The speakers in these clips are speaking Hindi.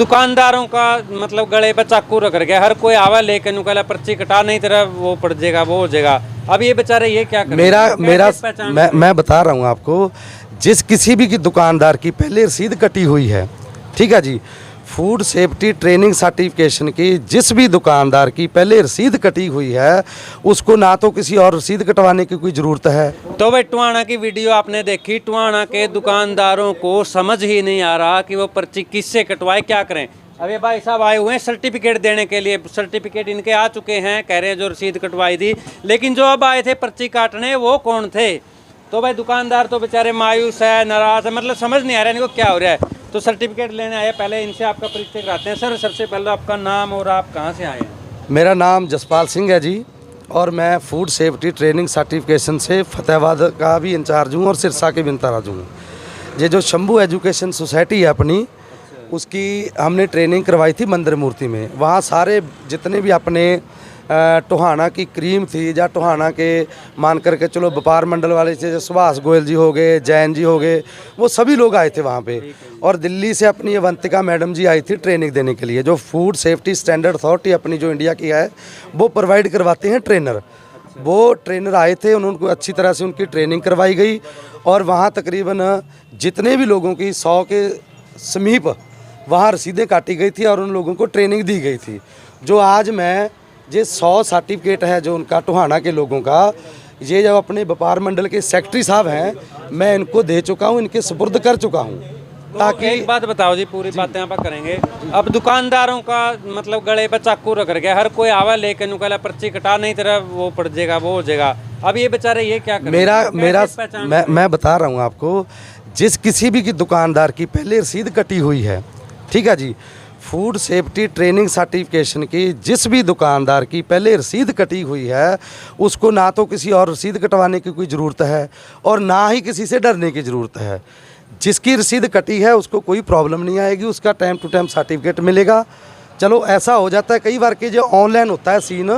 दुकानदारों का मतलब गले पर चाकू रख गया, हर कोई आवा लेकिन उनका पर्ची कटा नहीं तेरा वो पड़ जाएगा वो हो जाएगा। अब ये बेचारे ये क्या करें? मैं बता रहा हूँ आपको, जिस किसी भी की दुकानदार की पहले रसीद कटी हुई है, ठीक है जी, फूड सेफ्टी ट्रेनिंग सर्टिफिकेशन की जिस भी दुकानदार की पहले रसीद कटी हुई है, उसको ना तो किसी और रसीद कटवाने की कोई ज़रूरत है। तो भाई टुहाना की वीडियो आपने देखी, टुहाना के दुकानदारों को समझ ही नहीं आ रहा कि वो पर्ची किससे कटवाए, क्या करें। अब ये भाई साहब आए हुए हैं सर्टिफिकेट देने के लिए, सर्टिफिकेट इनके आ चुके हैं, कह रहे हैं जो रसीद कटवाई थी, लेकिन जो अब आए थे पर्ची काटने वो कौन थे? तो भाई दुकानदार तो बेचारे मायूस है, नाराज है, मतलब समझ नहीं आ रहा है इनको क्या हो रहा है। तो सर्टिफिकेट लेने आए, पहले इनसे आपका परिचय कराते हैं। सर सबसे पहले आपका नाम और आप कहाँ से आए हैं? मेरा नाम जसपाल सिंह है जी, और मैं फूड सेफ्टी ट्रेनिंग सर्टिफिकेशन से फतेहाबाद का भी इंचार्ज हूँ और सिरसा के भी इंचार्ज हूँ। ये जो शंभू एजुकेशन सोसाइटी है अपनी, उसकी हमने ट्रेनिंग करवाई थी मंदिर मूर्ति में। वहाँ सारे जितने भी अपने टोहाना की क्रीम थी या टोहाना के मान करके चलो व्यापार मंडल वाले से सुभाष गोयल जी हो गए, जैन जी हो गए, वो सभी लोग आए थे वहाँ पे। और दिल्ली से अपनी अवंतिका मैडम जी आई थी ट्रेनिंग देने के लिए। जो फूड सेफ्टी स्टैंडर्ड अथॉरिटी अपनी जो इंडिया की है, वो प्रोवाइड करवाते हैं ट्रेनर। वो ट्रेनर आए थे, उनको अच्छी तरह से उनकी ट्रेनिंग करवाई गई। और वहाँ तकरीबन जितने भी लोगों की 100 के समीप वहाँ रसीदें काटी गई थी और उन लोगों को ट्रेनिंग दी गई थी। जो आज मैं ये 100 सर्टिफिकेट है जो उनका टोहाना के लोगों का, ये जब अपने व्यापार मंडल के सेक्रेटरी साहब हैं, मैं इनको दे चुका हूँ, इनके सुपुर्द कर चुका हूँ। ताकि एक बात बताओ जी, पूरी बातें आप करेंगे। अब दुकानदारों का मतलब गले पर चाकू रख गया, हर कोई आवा लेकिन उनका पर्ची कटा नहीं तेरा वो पड़ जाएगा वो हो जाएगा। अब ये बेचारे ये क्या करें? मैं बता रहा हूँ आपको, जिस किसी भी की दुकानदार की पहले रसीद कटी हुई है, ठीक है जी, फूड सेफ्टी ट्रेनिंग सर्टिफिकेशन की जिस भी दुकानदार की पहले रसीद कटी हुई है, उसको ना तो किसी और रसीद कटवाने की कोई ज़रूरत है और ना ही किसी से डरने की ज़रूरत है। जिसकी रसीद कटी है उसको कोई प्रॉब्लम नहीं आएगी, उसका टाइम टू टाइम सर्टिफिकेट मिलेगा। चलो ऐसा हो जाता है कई बार कि जो ऑनलाइन होता है सीन,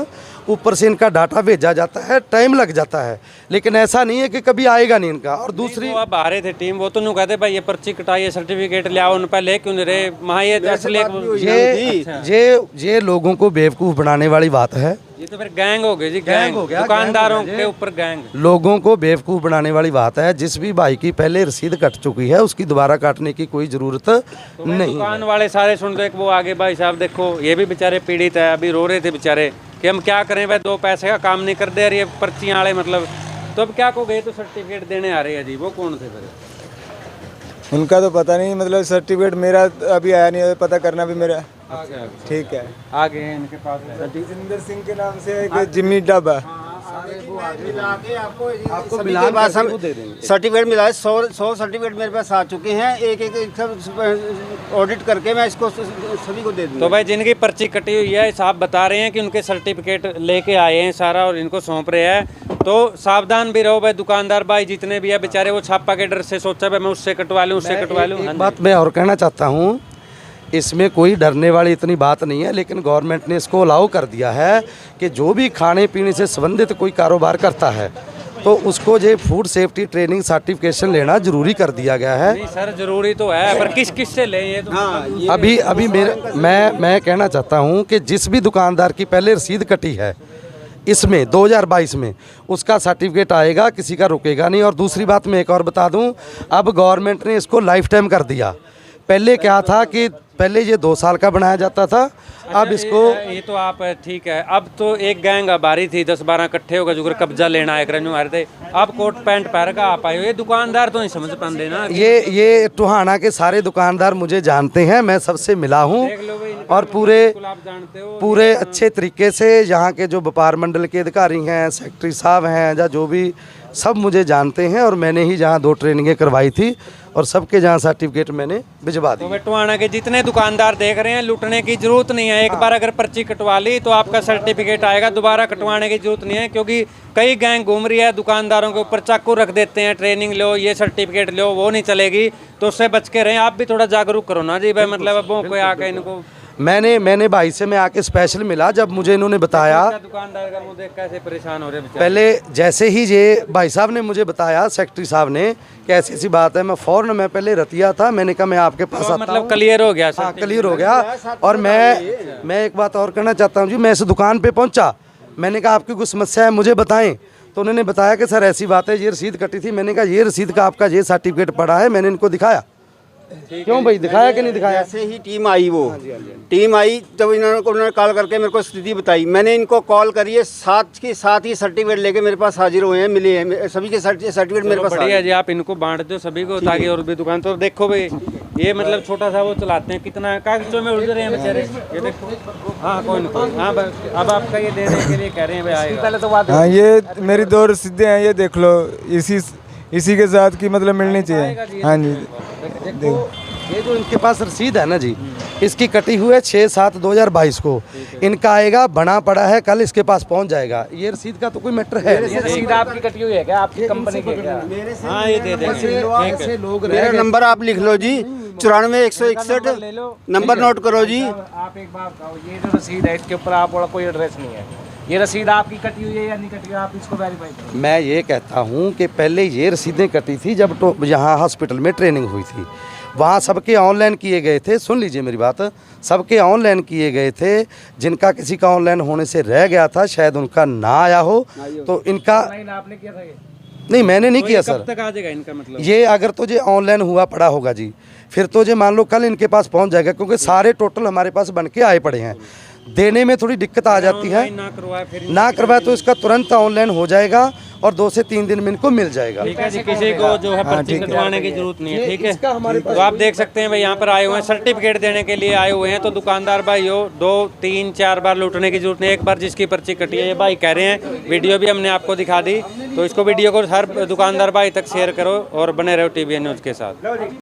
ऊपर से इनका डाटा भेजा जाता है, टाइम लग जाता है, लेकिन ऐसा नहीं है कि कभी आएगा नहीं इनका। और दूसरी अब आ रहे थे टीम, वो तो नहीं कहते भाई ये पर्ची कटाइए सर्टिफिकेट ले आओ, उन पर ले क्यों रहे वहाँ ये लोगों को बेवकूफ़ बनाने वाली बात है। ये तो फिर गैंग हो गई जी, गैंग हो गया, दुकानदारों के ऊपर गैंग। लोगों को बेवकूफ़ बनाने वाली बात है। जिस भी भाई की पहले रसीद कट चुकी है उसकी दोबारा काटने की कोई ज़रूरत नहीं। दुकान वाले सारे सुन रहे वो आगे भाई साहब देखो ये भी बेचारे पीड़ित है, अभी रो रहे थे बेचारे कि हम क्या करें भाई, 2 पैसे का काम नहीं कर दे रही है पर्चियाँ वाले मतलब। तो अब क्या को गए तो सर्टिफिकेट देने आ रहे हैं जी, वो कौन थे फिर? उनका तो पता नहीं, मतलब सर्टिफिकेट मेरा अभी आया नहीं है, पता करना भी मेरा। ठीक है, आगे हैं इनके पास जितेंद्र सिंह के नाम से एक जिम्मी डब है। आपको सर्टिफिकेट मिला है, 100 सर्टिफिकेट मेरे पास आ चुके हैं, एक सब ऑडिट करके मैं इसको सभी को दे दूँगा। तो भाई जिनकी पर्ची कटी हुई है साहब बता रहे हैं कि उनके सर्टिफिकेट लेके आए हैं सारा और इनको सौंप रहे हैं। तो सावधान भी रहो भाई, दुकानदार भाई जितने भी है बेचारे वो छापा के डर से सोचा भाई मैं उससे कटवा लूँ उससे कटवा लूँ। एक बात मैं और कहना चाहता हूँ, इसमें कोई डरने वाली इतनी बात नहीं है, लेकिन गवर्नमेंट ने इसको अलाउ कर दिया है कि जो भी खाने पीने से संबंधित कोई कारोबार करता है तो उसको जो फूड सेफ्टी ट्रेनिंग सर्टिफिकेशन लेना जरूरी कर दिया गया है। नहीं सर जरूरी तो है, पर किस से लें ये तो अभी मैं कहना चाहता हूँ कि जिस भी दुकानदार की पहले रसीद कटी है इसमें 2022 में, उसका सर्टिफिकेट आएगा, किसी का रुकेगा नहीं। और दूसरी बात मैं एक और बता दूं, अब गवर्नमेंट ने इसको लाइफ टाइम कर दिया। पहले क्या था कि पहले ये 2 साल का बनाया जाता था, अब इसको ये तो आप ठीक है। अब तो एक गैंग अब आ रही थी 10-12 इकट्ठे होकर जो कब्जा लेना है करने आ रहे थे, अब कोट पैंट पहन का आप आए हो। ये दुकानदार तो नहीं समझ पाते ना। ये टोहाना के सारे दुकानदार मुझे जानते हैं, मैं सबसे मिला हूँ और पूरे अच्छे तरीके से यहाँ के जो व्यापार मंडल के अधिकारी हैं, सेक्रेटरी साहब हैं या जो भी, सब मुझे जानते हैं। और मैंने ही जहाँ 2 ट्रेनिंगें करवाई थी और सबके जहाँ सर्टिफिकेट मैंने भिजवा दी। तो टोहाना के जितने दुकानदार देख रहे हैं, लूटने की जरूरत नहीं है। एक बार अगर पर्ची कटवा ली तो आपका सर्टिफिकेट आएगा, दोबारा कटवाने की जरूरत नहीं है, क्योंकि कई गैंग घूम रही है, दुकानदारों के ऊपर चाकू रख देते हैं, ट्रेनिंग लो, ये सर्टिफिकेट लो, वो नहीं चलेगी। तो उससे बच के रहें। आप भी थोड़ा जागरूक करो ना जी भाई, मतलब अब कोई आके इनको मैंने भाई से मैं आके स्पेशल मिला जब मुझे इन्होंने बताया। दुकानदार का मुंह देख कैसे परेशान हो रहे बेचारे। पहले जैसे ही ये भाई साहब ने मुझे बताया, सेक्रेटरी साहब ने, कि ऐसी ऐसी बात है, मैं फ़ौरन, मैं पहले रतिया था, मैंने कहा मैं आपके पास आता मतलब हूँ। क्लियर हो गया सर। हाँ, क्लियर हो गया। और मैं एक बात और कहना चाहता हूँ जी, मैं इस दुकान पे पहुँचा, मैंने कहा आपकी कुछ समस्या है मुझे बताएं, तो उन्होंने बताया कि सर ऐसी बात है, ये रसीद कटी थी। मैंने कहा ये रसीद का आपका ये सर्टिफिकेट पड़ा है, मैंने इनको दिखाया। क्यों भाई, दिखाया कि नहीं दिखाया? जैसे ही टीम आई, वो टीम आई तब उन्होंने कॉल करके मेरे को स्थिति बताई। मैंने इनको कॉल करी है, साथ के साथ ही सर्टिफिकेट लेके मेरे पास हाजिर हुए हैं, मिले हैं सभी के सर्टिफिकेट मेरे पास। बढ़िया जी, आप इनको बांट दो सभी को ताकि और भी दुकान। तो देखो भाई, ये मतलब छोटा सा वो चलाते हैं, कितना कागजों में उलझ रहे हैं बेचारे। ये देखो, हाँ कोई नहीं, हाँ अब आपका ये देने के लिए कह रहे हैं भाई आएगा। पहले तो बात, हाँ ये मेरी 2 रसीदें हैं, ये देख लो, इसी के साथ की मतलब मिलनी चाहिए। हाँ जी देखो, ये जो इनके पास रसीद है ना जी, इसकी कटी हुई है 6/7/2022 को, इनका आएगा, बना पड़ा है, कल इसके पास पहुंच जाएगा। ये रसीद का तो कोई मैटर है नहीं। रसीद आपकी कटी हुई है क्या, आपकी कंपनी की क्या? हाँ ये दे देंगे। ऐसे लोग मेरा नंबर आप लिख लो जी, 94-161 नंबर नोट करो जी। आप एक बात कहो, ये जो रसीद है इसके ऊपर आप कोई एड्रेस नहीं है, ये रसीद आपकी कटी हुई है या नहीं कटी हुई, आप इसको वेरीफाई करो। मैं ये कहता हूँ कि पहले ये रसीदें कटी थी जब तो यहाँ हॉस्पिटल में ट्रेनिंग हुई थी, वहाँ सबके ऑनलाइन किए गए थे। सुन लीजिए मेरी बात, सबके ऑनलाइन किए गए थे। जिनका किसी का ऑनलाइन होने से रह गया था, शायद उनका ना आया हो, तो इनका आपने किया था ये? नहीं, मैंने नहीं किया कब सर। तक आ जाएगा इनका मतलब? ये अगर तो ये ऑनलाइन हुआ पड़ा होगा जी, फिर तो ये मान लो कल इनके पास पहुंच जाएगा, क्योंकि सारे टोटल हमारे पास बन के आए पड़े हैं। देने में थोड़ी दिक्कत आ जाती है, ना करवाए तो इसका तुरंत ऑनलाइन हो जाएगा और 2 से 3 दिन में इनको मिल जाएगा। ठीक है जी, किसी को जो है पर्ची कटवाने की जरूरत नहीं है। ठीक है, तो आप देख सकते हैं भाई, यहाँ पर आए हुए हैं, सर्टिफिकेट देने के लिए आए हुए हैं। तो दुकानदार भाई हो 2, 3, 4 बार लूटने की जरूरत नहीं, एक बार जिसकी पर्ची कटी है, ये भाई कह रहे हैं। वीडियो भी हमने आपको दिखा दी, तो इसको वीडियो को हर दुकानदार भाई तक शेयर करो और बने रहो TVN न्यूज़ के साथ।